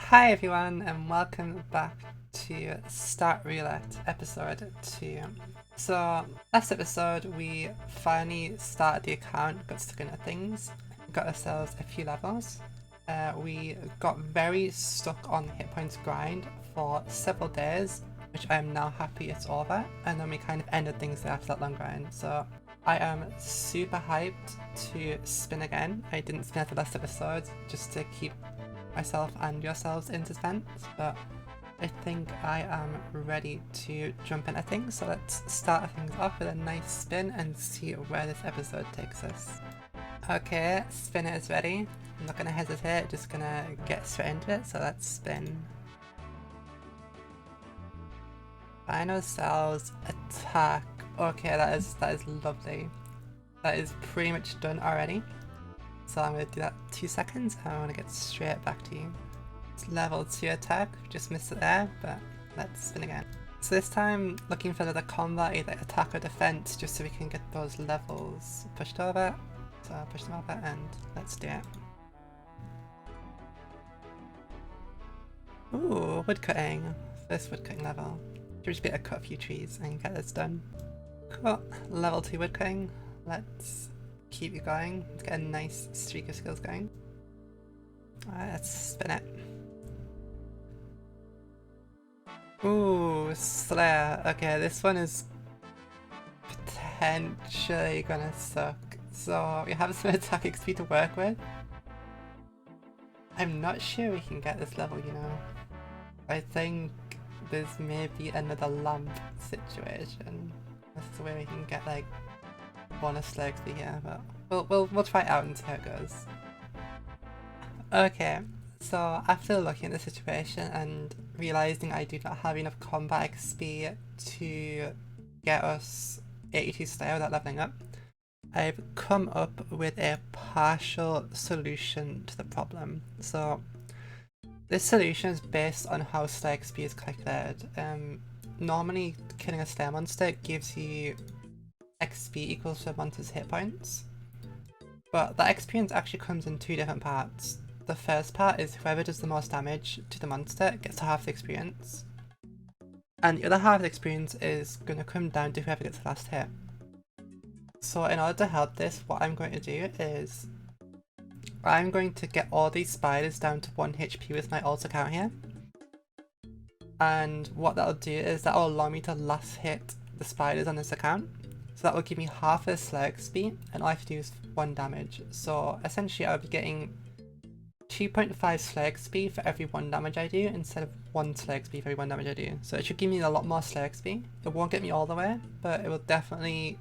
Hi everyone and welcome back to Stat Roulette episode 2. So last episode we finally started the account, got stuck into things, got ourselves a few levels. We got very stuck on hit points grind for several days, which I am now happy it's over, and then we kind of ended things there after that long grind. So I am super hyped to spin again. I didn't spin at the last episode just to keep myself and yourselves in suspense, but I think I am ready to jump into things. So let's start things off with a nice spin and see where this episode takes us. Okay, spinner is ready. I'm not gonna hesitate, just gonna get straight into it. So let's spin. Find ourselves attack. Okay, that is lovely. That is pretty much done already. So I'm going to do that 2 seconds and I want to get straight back to you. It's level 2 attack, just missed it there, but let's spin again. So this time looking for the combat, either attack or defense, just so we can get those levels pushed over. So I'll push them over and let's do it. Ooh, woodcutting. First woodcutting level. Should just be able to cut a few trees and get this done. Cool. Level 2 woodcutting. Let's keep you going. Let's get a nice streak of skills going. Alright, let's spin it. Ooh, Slayer. Okay, this one is potentially gonna suck. So we have some attack XP to work with. I'm not sure we can get this level, you know. I think there's maybe another lamp situation. This is where we can get like bonus Slayer XP here, but we'll try it out and see how it goes. Okay, so after looking at the situation and realising I do not have enough combat XP to get us 82 Slayer without leveling up, I've come up with a partial solution to the problem. So this solution is based on how Slayer XP is calculated. Normally killing a Slayer monster gives you XP equals to a monster's hit points, but that experience actually comes in 2 different parts. The first part is whoever does the most damage to the monster gets half the experience, and the other half of the experience is going to come down to whoever gets the last hit. So in order to help this, what I'm going to do is I'm going to get all these spiders down to 1 HP with my alt account here, and what that'll do is that will allow me to last hit the spiders on this account. So that will give me half a Slayer XP, and all I have to do is 1 damage. So essentially I'll be getting 2.5 Slayer XP for every 1 damage I do, instead of 1 Slayer XP for every 1 damage I do. So it should give me a lot more Slayer XP. It won't get me all the way, but it will definitely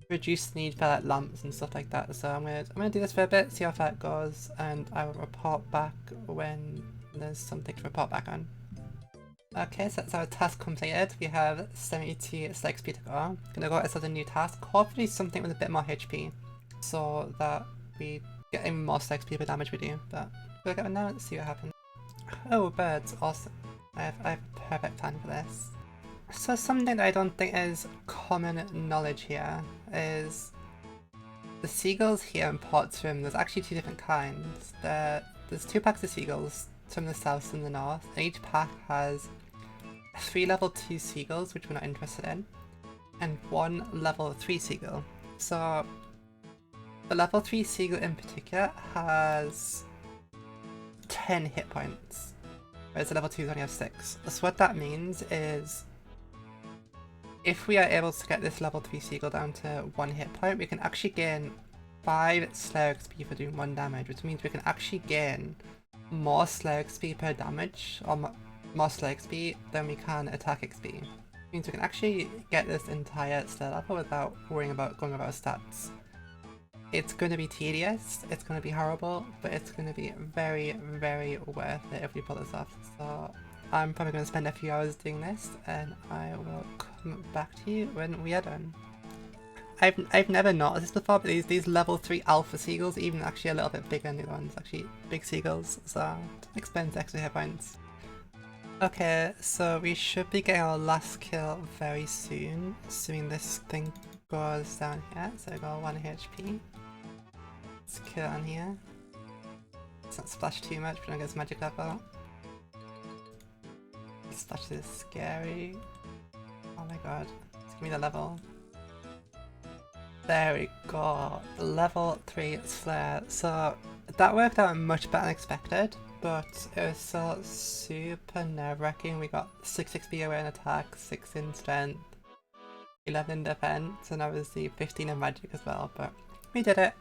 reduce the need for like lamps and stuff like that. So I'm gonna do this for a bit, see how far it goes, and I will report back when there's something to report back on. Okay, so that's our task completed. We have 72 Slayer XP to go. Gonna go as a new task, hopefully something with a bit more HP, so that we get more Slayer XP per damage we do. But we'll get one now and see what happens. Oh, birds, awesome. I have a perfect plan for this. So something that I don't think is common knowledge here is the seagulls here in Port's Room. There's actually 2 different kinds. There's 2 packs of seagulls, some in the south and the north, and each pack has 3 level 2 seagulls, which we're not interested in, and 1 level 3 seagull. So the level 3 seagull in particular has 10 hit points, whereas the level 2s only have 6. So what that means is if we are able to get this level 3 seagull down to 1 hit point, we can actually gain 5 Slayer XP for doing 1 damage, which means we can actually gain more Slayer XP per damage, or more Slayer XP than we can attack XP. It means we can actually get this entire Slayer level without worrying about going over our stats. It's going to be tedious, it's going to be horrible, but it's going to be very, very worth it if we pull this off. So I'm probably going to spend a few hours doing this, and I will come back to you when we are done. I've never noticed this before, but these level 3 alpha seagulls are even actually a little bit bigger than the other ones, actually big seagulls, so it expense extra hit points. Okay, so we should be getting our last kill very soon, assuming this thing goes down here. So I got 1 HP. Let's kill on here. Let's not splash too much, but I guess magic level. Splash is scary. Oh my god. Just give me the level. There we go. Level 3 Slayer. So that worked out much better than expected, but it was still super nerve-wracking. We got 6 XP away in attack, 6 in strength, 11 in defense, and obviously 15 in magic as well, but we did it.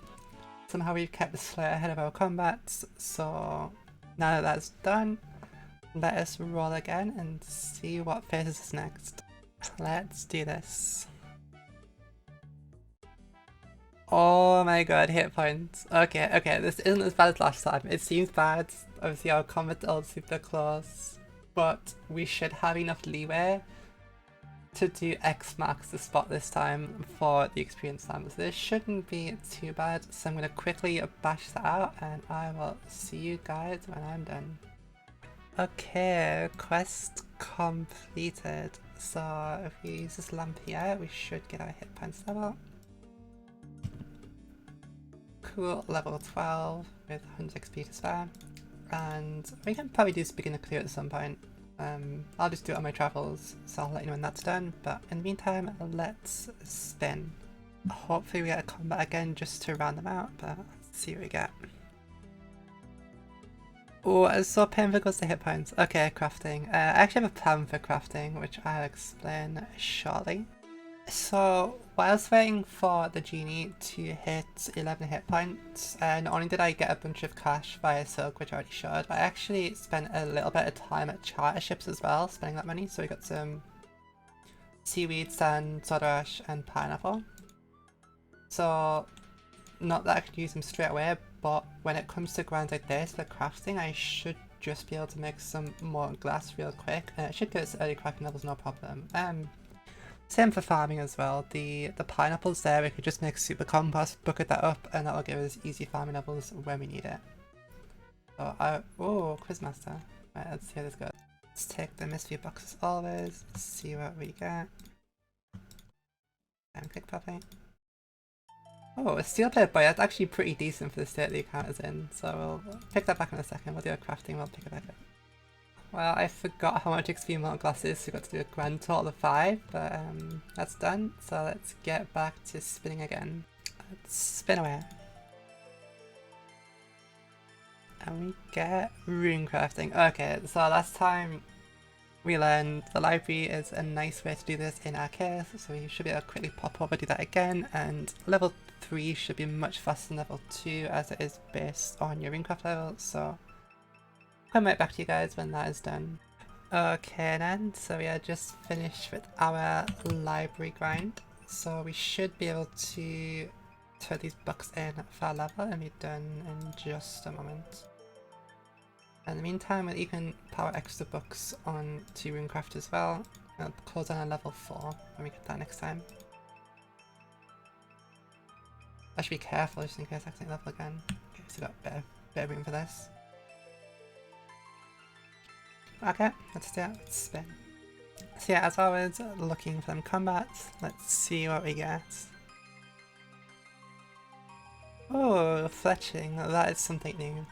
Somehow we've kept the Slayer ahead of our combats, so now that that's done, let us roll again and see what faces us next. Let's do this. Oh my god, hit points. Okay, this isn't as bad as last time. It seems bad. Obviously our combat's all super close, but we should have enough leeway to do X max the spot this time for the experience time. So this shouldn't be too bad. So I'm going to quickly bash that out and I will see you guys when I'm done. Okay, quest completed. So if we use this lamp here, we should get our hit points level. Cool, level 12 with 100 XP to spare. And we can probably do this beginner clear at some point. I'll just do it on my travels, so I'll let you know when that's done. But in the meantime, let's spin. Hopefully we get a combat again just to round them out, but let's see what we get. Oh, it's so painful because the hit points. Okay, crafting. I actually have a plan for crafting, which I'll explain shortly. So, whilst waiting for the genie to hit 11 hit points, not only did I get a bunch of cash via silk, which I already showed, I actually spent a little bit of time at charter ships as well, spending that money. So we got some seaweed, sand, soda ash, and pineapple. So, not that I could use them straight away, but when it comes to grinds like this for crafting, I should just be able to make some more glass real quick, and it should get us early crafting levels no problem. Same for farming as well. The pineapples there, we could just make super compost, bucket that up, and that'll give us easy farming levels when we need it. So oh, Quizmaster. Right, let's see how this goes. Let's take the mystery box as always, see what we get. And click properly. Oh, a steel plate boy, that's actually pretty decent for the state the account is in, so we'll pick that back in a second. We'll do a crafting, we'll pick it back up. Well, I forgot how much XP Malt Glass is, so we got to do a grand total of 5, but that's done. So let's get back to spinning again. Let's spin away. And we get Runecrafting. Okay, so last time we learned the library is a nice way to do this in our case, so we should be able to quickly pop over, do that again, and level 3 should be much faster than level 2 as it is based on your Runecraft level, so come right back to you guys when that is done. Okay then, so we are just finished with our library grind. So we should be able to turn these books in for our level and be done in just a moment. In the meantime, we'll even power extra books on to Runecraft as well. I'll close on a level 4 when we get that next time. I should be careful just in case I accidentally level again. Okay, so we've got better room for this. Okay, let's do it. Let's spin. So yeah, as always, looking for them combats. Let's see what we get. Oh, fletching. That is something new.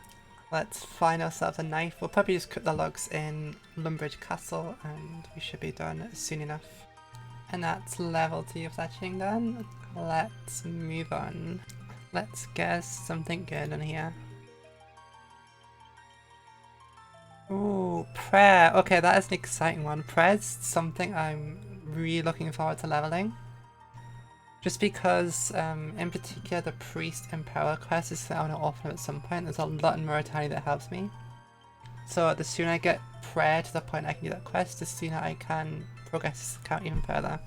Let's find ourselves a knife. We'll probably just cut the logs in Lumbridge Castle and we should be done soon enough. And that's level 2 fletching done. Let's move on. Let's get something good in here. Ooh, prayer. Okay, that is an exciting one. Prayer's something I'm really looking forward to leveling. Just because, in particular, the Priest and Power quest is something I want to open up at some point. There's a lot in Mauritania that helps me. So the sooner I get prayer to the point I can do that quest, the sooner I can progress this account even further.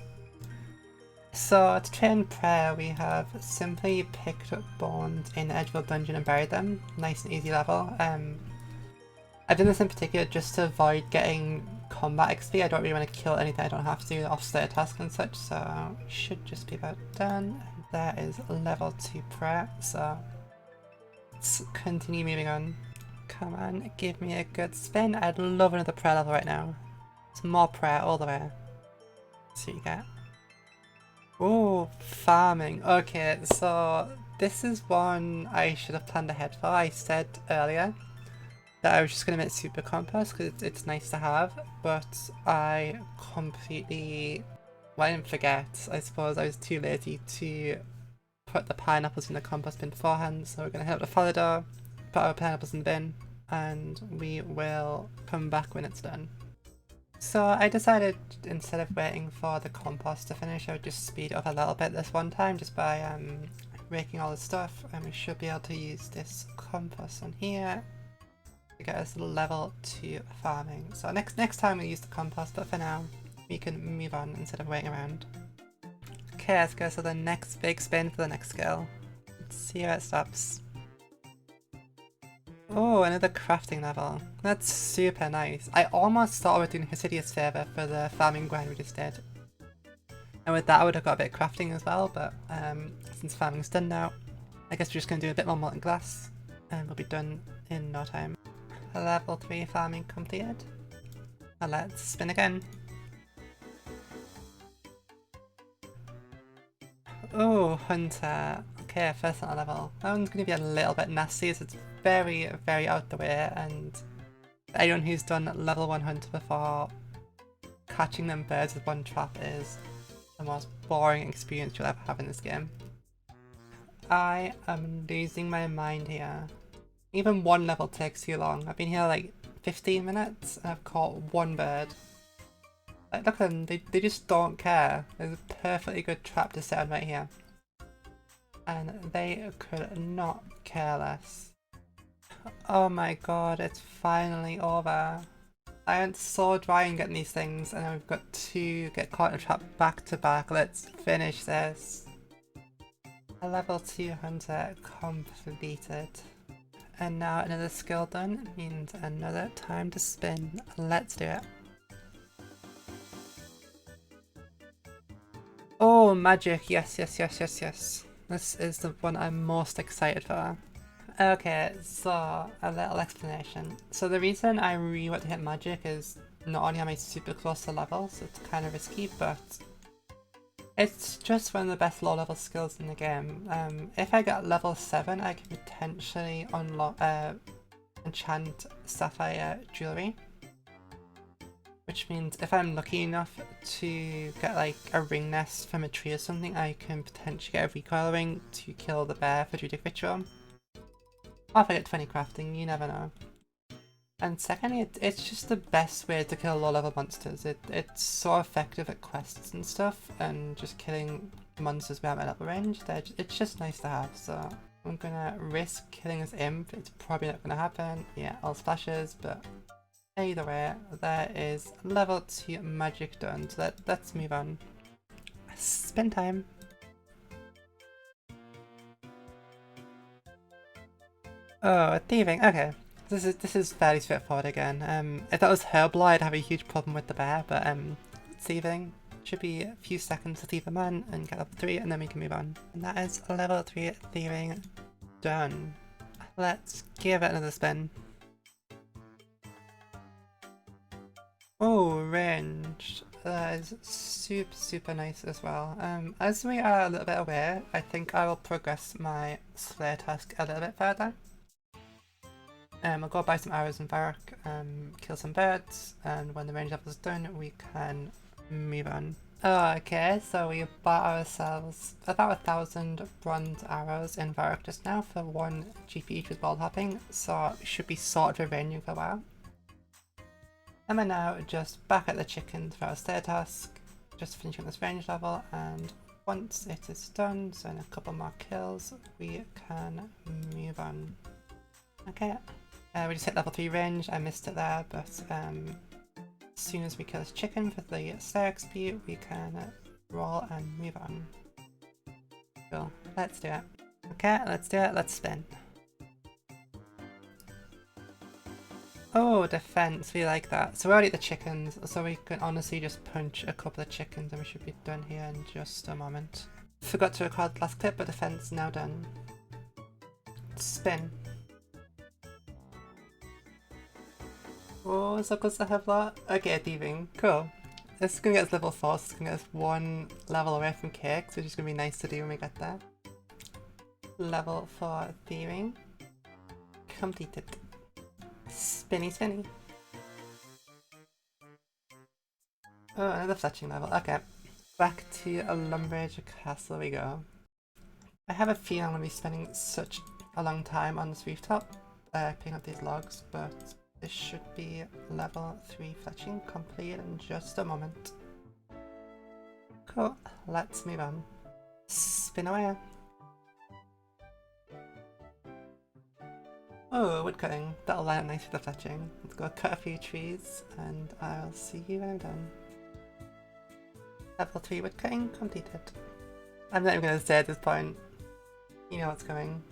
So to train prayer, we have simply picked up bones in the Edgeville dungeon and buried them. Nice and easy level. I've done this in particular just to avoid getting combat XP. I don't really want to kill anything I don't have to, offset a task and such, so should just be about done. And there is level 2 prayer, so let's continue moving on. Come on, give me a good spin. I'd love another prayer level right now. It's more prayer all the way. Let's see what you get. Oh, farming. Okay, so this is one I should have planned ahead for. I said earlier that I was just going to make super compost because it's nice to have, but I completely, well, I didn't forget, I suppose I was too lazy to put the pineapples in the compost bin beforehand, so we're going to head up to follow door, put our pineapples in the bin, and we will come back when it's done. So I decided instead of waiting for the compost to finish, I would just speed it up a little bit this one time just by raking all the stuff, and we should be able to use this compost on here to get us level 2 farming. So next time we'll use the compost, but for now we can move on instead of waiting around. Okay, let's go to the next big spin for the next skill. Let's see where it stops. Oh, another crafting level. That's super nice. I almost thought I was doing Hesidious favour for the farming grind we just did. And with that I would have got a bit of crafting as well, but since farming's done now, I guess we're just going to do a bit more molten glass and we'll be done in no time. Level 3 farming completed. And let's spin again. Oh, Hunter. Okay, first on level. That one's going to be a little bit nasty, so it's very, very out the way, and anyone who's done level 1 Hunter before, catching them birds with one trap is the most boring experience you'll ever have in this game. I am losing my mind here. Even one level takes too long. I've been here like 15 minutes and I've caught one bird. Like, look at them, they just don't care. There's a perfectly good trap to set on right here. And they could not care less. Oh my god, it's finally over. I went so dry in getting these things, and now we've got to get caught in a trap back to back. Let's finish this. A level 2 hunter completed. And now another skill done means another time to spin. Let's do it. Oh, magic. Yes, yes, yes, yes, yes. This is the one I'm most excited for. Okay, so a little explanation. So the reason I really want to hit magic is not only am I super close to level, so it's kind of risky, but it's just one of the best low level skills in the game. If I get level 7, I can potentially unlock enchant sapphire jewelry. Which means if I'm lucky enough to get like a ring nest from a tree or something, I can potentially get a recoil ring to kill the bear for Druidic Ritual. Or if I get 20 crafting, you never know. And secondly, it's just the best way to kill low level monsters. It's so effective at quests and stuff, and just killing monsters without level range, it's just nice to have. So I'm gonna risk killing this imp. It's probably not gonna happen. Yeah, all splashes, but either way, there is level 2 magic done, so let's move on. Spin time! Oh, thieving, okay. This is fairly straightforward again. If that was Herbal, I'd have a huge problem with the bear, but thieving should be a few seconds to thieve a man and get level 3, and then we can move on. And that is level 3 thieving done. Let's give it another spin. Oh, ranged. That is super nice as well. As we are a little bit away, I think I will progress my Slayer task a little bit further. I'll go buy some arrows in Varrock, kill some birds, and when the range level is done, we can move on. Oh, okay, so we bought ourselves about 1,000 bronze arrows in Varrock just now for 1 GP each with ball hopping, so we should be sorted for ranging for a while. And we're now just back at the chickens for our Slayer task, just finishing this range level, and once it is done, so in a couple more kills, we can move on. Okay, we just hit level 3 range, I missed it there, but as soon as we kill this chicken for the Slayer XP, we can roll and move on. Cool, let's do it. Okay, let's do it, let's spin. Oh, defense, we like that. So we're already at the chickens, so we can honestly just punch a couple of chickens and we should be done here in just a moment. Forgot to record the last clip, but defense now done. Spin. Oh, so close to Hevlar. Okay, thieving. Cool. This is gonna get us level 4, so it's gonna get us 1 level away from cakes, which is gonna be nice to do when we get there. Level 4 thieving. Completed. Spinny, spinny. Oh, another fletching level. Okay. Back to a Lumbridge Castle we go. I have a feeling I'm going to be spending such a long time on this rooftop picking up these logs, but this should be level 3 fletching complete in just a moment. Cool, let's move on. Spin away. Oh, woodcutting. That'll line up nice with the fletching. Let's go cut a few trees and I'll see you when I'm done. Level 3 woodcutting completed. I'm not even going to say at this point. You know what's coming.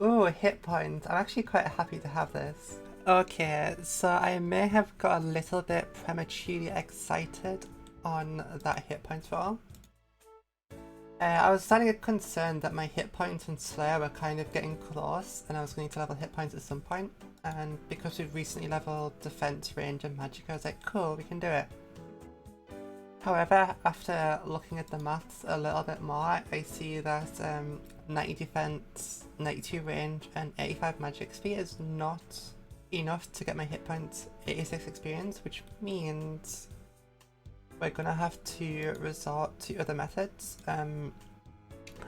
Ooh, hit points. I'm actually quite happy to have this. Okay, so I may have got a little bit prematurely excited on that hit points roll. I was starting to get concerned that my hit points and Slayer were kind of getting close and I was going to level hit points at some point. And because we've recently leveled defense, range and magic, I was like, cool, we can do it. However, after looking at the maths a little bit more, I see that 90 defense, 92 range and 85 magic speed is not enough to get my hit points 86 experience, which means we're gonna have to resort to other methods.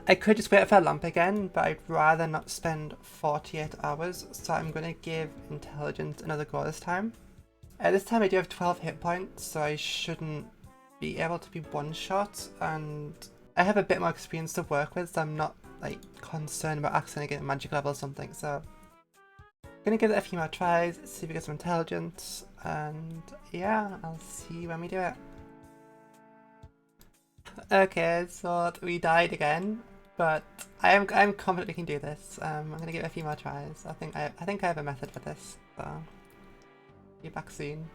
I could just wait for a lamp again, but I'd rather not spend 48 hours, so I'm gonna give intelligence another go this time. This time I do have 12 hit points, so I shouldn't be able to be one shot, and I have a bit more experience to work with, so I'm not like concerned about accidentally getting magic level or something. So I'm gonna give it a few more tries, see if we get some intelligence, and yeah, I'll see you when we do it. Okay, so we died again, but I'm confident we can do this. I'm gonna give it a few more tries. I think I have a method for this, so be back soon.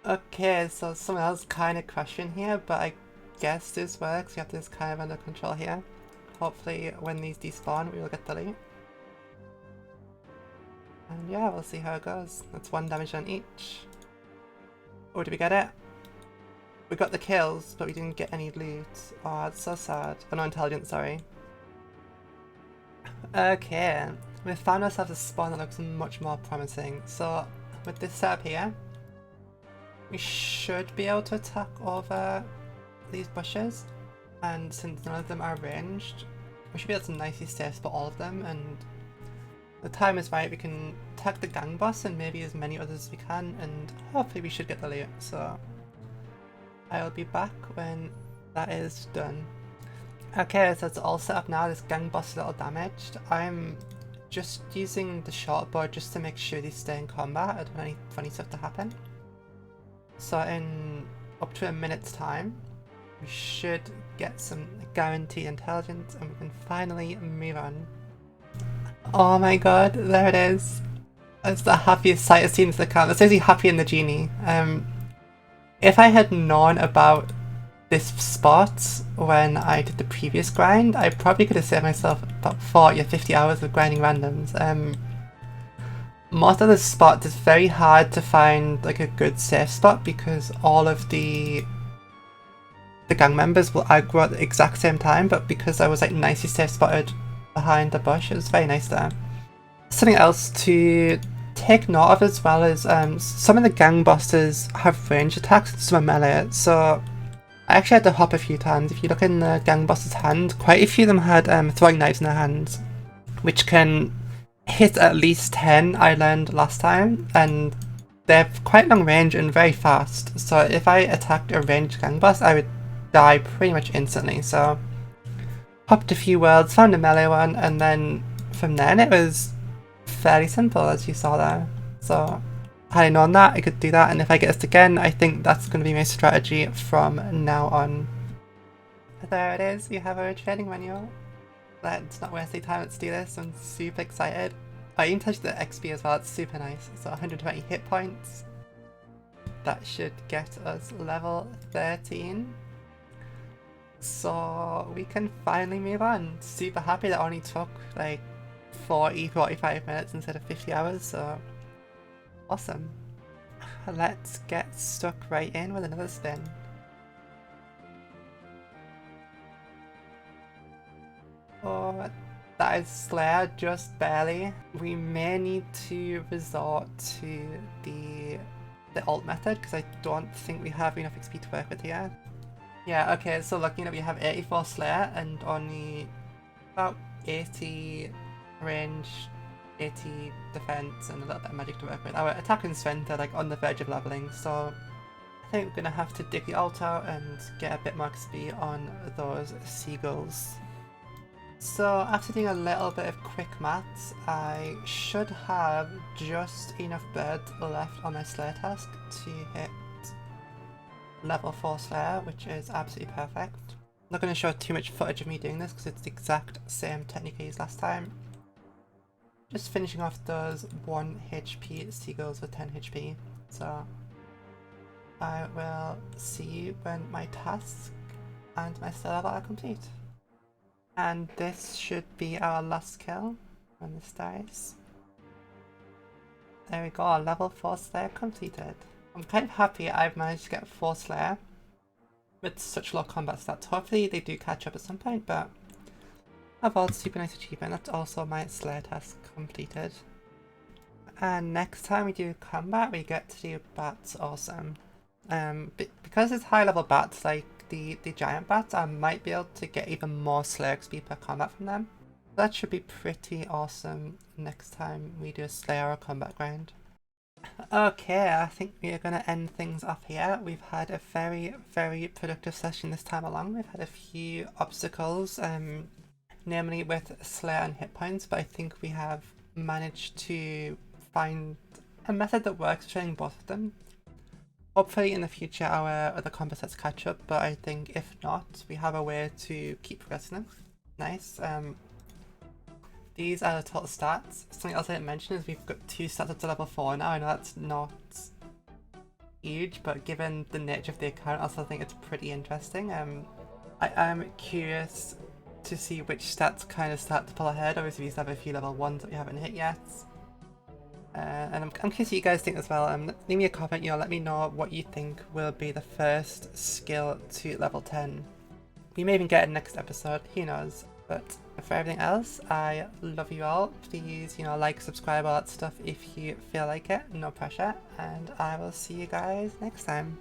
Okay, so someone else kind of crashing here, but I guess this works. We have this kind of under control here. Hopefully when these despawn we will get the loot. And yeah, we'll see how it goes. That's 1 damage on each. Oh, did we get it? We got the kills, but we didn't get any loot. Oh, that's so sad. Oh, no, intelligence, sorry. Okay, we found ourselves a spawn that looks much more promising. So with this setup here, we should be able to attack over these bushes, and since none of them are ranged, we should be able to nicely safe spot all of them, and the time is right, we can attack the gang boss and maybe as many others as we can, and hopefully we should get the loot, so I'll be back when that is done. Okay, so it's all set up now. This gang boss is a little damaged. I'm just using the short bow just to make sure they stay in combat. I don't want any funny stuff to happen. So in up to a minute's time, we should get some guaranteed intelligence and we can finally move on. Oh my god, there it is. That's the happiest sight I've seen in the account. That's actually happy in the genie. If I had known about this spot when I did the previous grind, I probably could have saved myself about 40 or 50 hours of grinding randoms. Most of the spots is very hard to find like a good safe spot because all of the gang members will aggro at the exact same time, but because I was like nicely safe spotted behind the bush, it was very nice there. Something else to take note of as well is some of the gang bosses have range attacks and some are melee, so I actually had to hop a few times. If you look in the gang boss's hand, quite a few of them had throwing knives in their hands, which can hit at least 10, I learned last time, and they're quite long range and very fast, so if I attacked a ranged gang boss I would die pretty much instantly. So hopped a few worlds, found a melee one, and then from then it was fairly simple as you saw there. So had I known that, I could do that, and if I get this again, I think that's going to be my strategy from now on. There it is, we have our training manual. Let's not waste any time, let's do this. I'm super excited. I even touched the XP as well, it's super nice. So 120 hit points. That should get us level 13. So we can finally move on. Super happy that only took like 45 minutes instead of 50 hours, so awesome. Let's get stuck right in with another spin. Oh, That is Slayer, just barely. We may need to resort to the alt method because I don't think we have enough XP to work with here. Yeah, okay, so looking at we have 84 Slayer and only about 80 range, 80 defense, and a little bit of magic to work with. Our attack and strength are like on the verge of leveling, so I think we're gonna have to dig the alt out and get a bit more XP on those seagulls. So after doing a little bit of quick maths, I should have just enough birds left on my Slayer task to hit level 4 Slayer, which is absolutely perfect. I'm not going to show too much footage of me doing this because it's the exact same technique I used last time. Just finishing off those 1 HP seagulls with 10 HP. So I will see you when my task and my Slayer level are complete. And this should be our last kill when this dies. There we go, level 4 Slayer completed. I'm kind of happy I've managed to get 4 Slayer with such low combat stats. Hopefully they do catch up at some point, but overall super nice achievement. That's also my Slayer task completed. And next time we do combat, we get to do bats awesome. Because it's high level bats like the giant bats, I might be able to get even more Slayer XP per combat from them. That should be pretty awesome next time we do a Slayer or combat grind. Okay, I think we are going to end things off here. We've had a very, very productive session this time along. We've had a few obstacles, namely with Slayer and hit points, but I think we have managed to find a method that works for training both of them. Hopefully in the future our other combat sets catch up, but I think if not, we have a way to keep progressing them. Nice. These are the total stats. Something else I didn't mention is we've got 2 stats up to level 4 now. I know that's not huge, but given the nature of the account, I also think it's pretty interesting. I am curious to see which stats kind of start to pull ahead. Obviously we still have a few level 1s that we haven't hit yet. And I'm curious what you guys think as well. Leave me a comment, let me know what you think will be the first skill to level 10. We may even get it next episode, who knows. But for everything else, I love you all. Please, like, subscribe, all that stuff if you feel like it. No pressure. And I will see you guys next time.